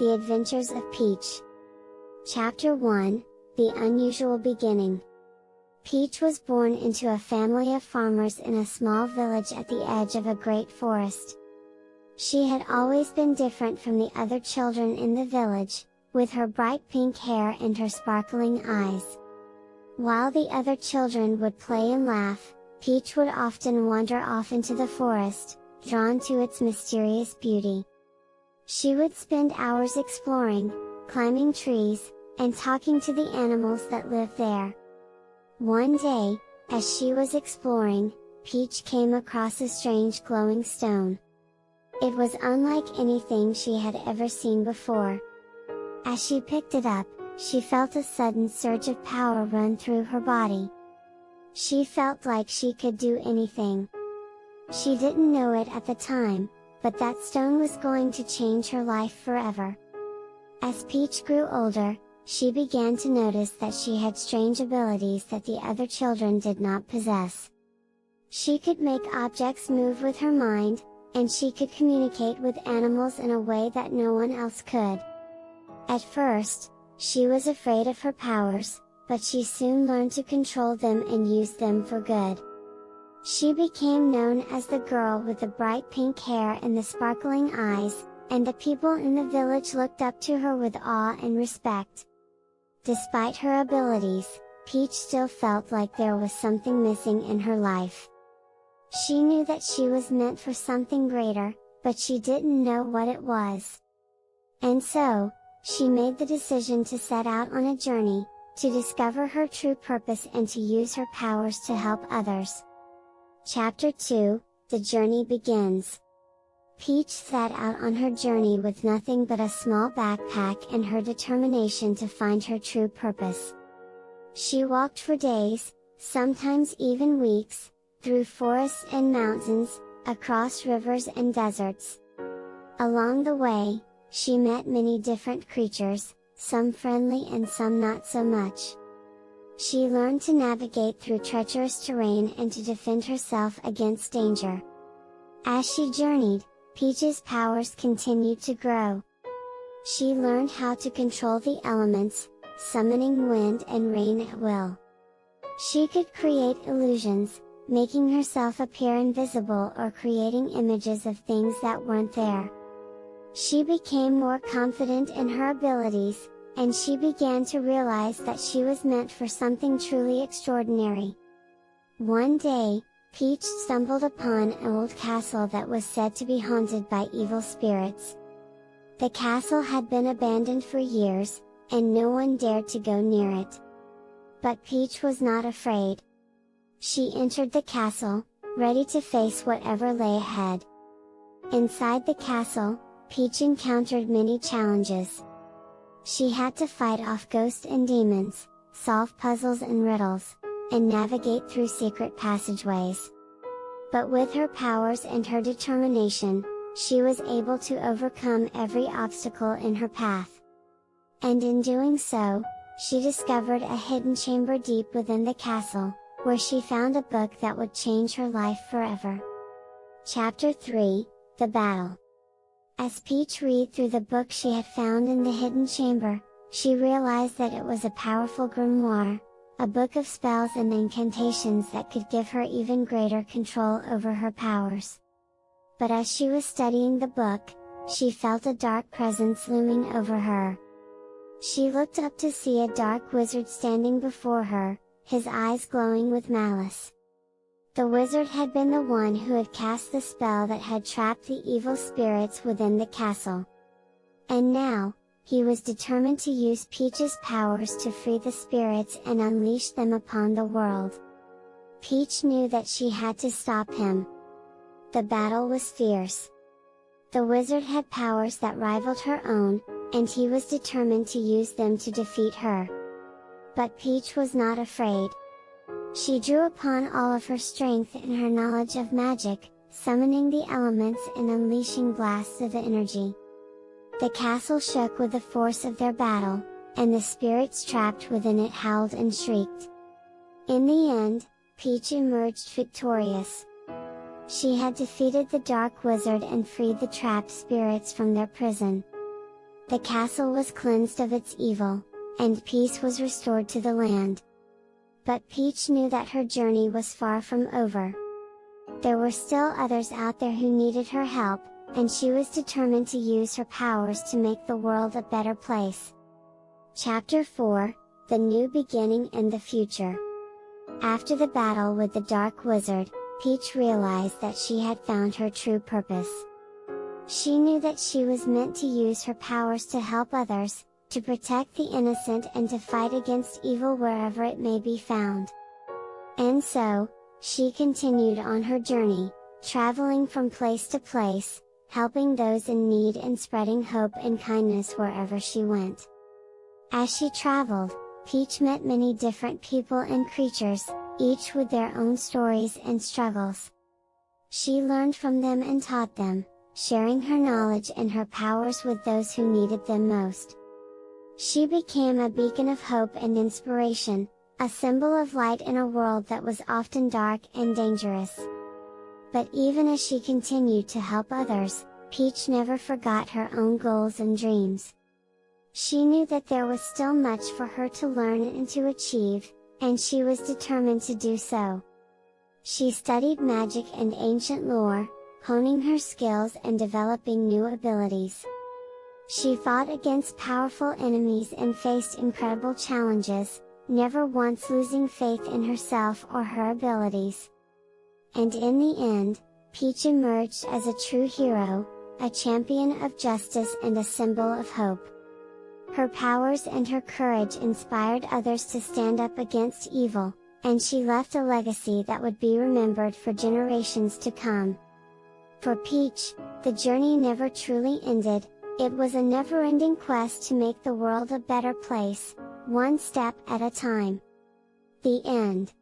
The Adventures of Peach. Chapter 1, The Unusual Beginning. Peach was born into a family of farmers in a small village at the edge of a great forest. She had always been different from the other children in the village, with her bright pink hair and her sparkling eyes. While the other children would play and laugh, Peach would often wander off into the forest, drawn to its mysterious beauty. She would spend hours exploring, climbing trees, and talking to the animals that lived there. One day, as she was exploring, Peach came across a strange glowing stone. It was unlike anything she had ever seen before. As she picked it up, she felt a sudden surge of power run through her body. She felt like she could do anything. She didn't know it at the time, but that stone was going to change her life forever. As Peach grew older, she began to notice that she had strange abilities that the other children did not possess. She could make objects move with her mind, and she could communicate with animals in a way that no one else could. At first, she was afraid of her powers, but she soon learned to control them and use them for good. She became known as the girl with the bright pink hair and the sparkling eyes, and the people in the village looked up to her with awe and respect. Despite her abilities, Peach still felt like there was something missing in her life. She knew that she was meant for something greater, but she didn't know what it was. And so, she made the decision to set out on a journey, to discover her true purpose and to use her powers to help others. Chapter 2, The Journey Begins. Peach set out on her journey with nothing but a small backpack and her determination to find her true purpose. She walked for days, sometimes even weeks, through forests and mountains, across rivers and deserts. Along the way, she met many different creatures, some friendly and some not so much. She learned to navigate through treacherous terrain and to defend herself against danger. As she journeyed, Peach's powers continued to grow. She learned how to control the elements, summoning wind and rain at will. She could create illusions, making herself appear invisible or creating images of things that weren't there. She became more confident in her abilities, and she began to realize that she was meant for something truly extraordinary. One day, Peach stumbled upon an old castle that was said to be haunted by evil spirits. The castle had been abandoned for years, and no one dared to go near it. But Peach was not afraid. She entered the castle, ready to face whatever lay ahead. Inside the castle, Peach encountered many challenges. She had to fight off ghosts and demons, solve puzzles and riddles, and navigate through secret passageways. But with her powers and her determination, she was able to overcome every obstacle in her path. And in doing so, she discovered a hidden chamber deep within the castle, where she found a book that would change her life forever. Chapter 3, The Battle. As Peach read through the book she had found in the hidden chamber, she realized that it was a powerful grimoire, a book of spells and incantations that could give her even greater control over her powers. But as she was studying the book, she felt a dark presence looming over her. She looked up to see a dark wizard standing before her, his eyes glowing with malice. The wizard had been the one who had cast the spell that had trapped the evil spirits within the castle. And now, he was determined to use Peach's powers to free the spirits and unleash them upon the world. Peach knew that she had to stop him. The battle was fierce. The wizard had powers that rivaled her own, and he was determined to use them to defeat her. But Peach was not afraid. She drew upon all of her strength and her knowledge of magic, summoning the elements and unleashing blasts of energy. The castle shook with the force of their battle, and the spirits trapped within it howled and shrieked. In the end, Peach emerged victorious. She had defeated the dark wizard and freed the trapped spirits from their prison. the castle was cleansed of its evil, and peace was restored to the land. But Peach knew that her journey was far from over. There were still others out there who needed her help, and she was determined to use her powers to make the world a better place. Chapter 4, The New Beginning and the Future. After the battle with the Dark Wizard, Peach realized that she had found her true purpose. She knew that she was meant to use her powers to help others, to protect the innocent and to fight against evil wherever it may be found. And so, she continued on her journey, traveling from place to place, helping those in need and spreading hope and kindness wherever she went. As she traveled, Peach met many different people and creatures, each with their own stories and struggles. She learned from them and taught them, sharing her knowledge and her powers with those who needed them most. She became a beacon of hope and inspiration, a symbol of light in a world that was often dark and dangerous. But even as she continued to help others, Peach never forgot her own goals and dreams. She knew that there was still much for her to learn and to achieve, and she was determined to do so. She studied magic and ancient lore, honing her skills and developing new abilities. She fought against powerful enemies and faced incredible challenges, never once losing faith in herself or her abilities. And in the end, Peach emerged as a true hero, a champion of justice and a symbol of hope. Her powers and her courage inspired others to stand up against evil, and she left a legacy that would be remembered for generations to come. For Peach, the journey never truly ended, it was a never-ending quest to make the world a better place, one step at a time. The end.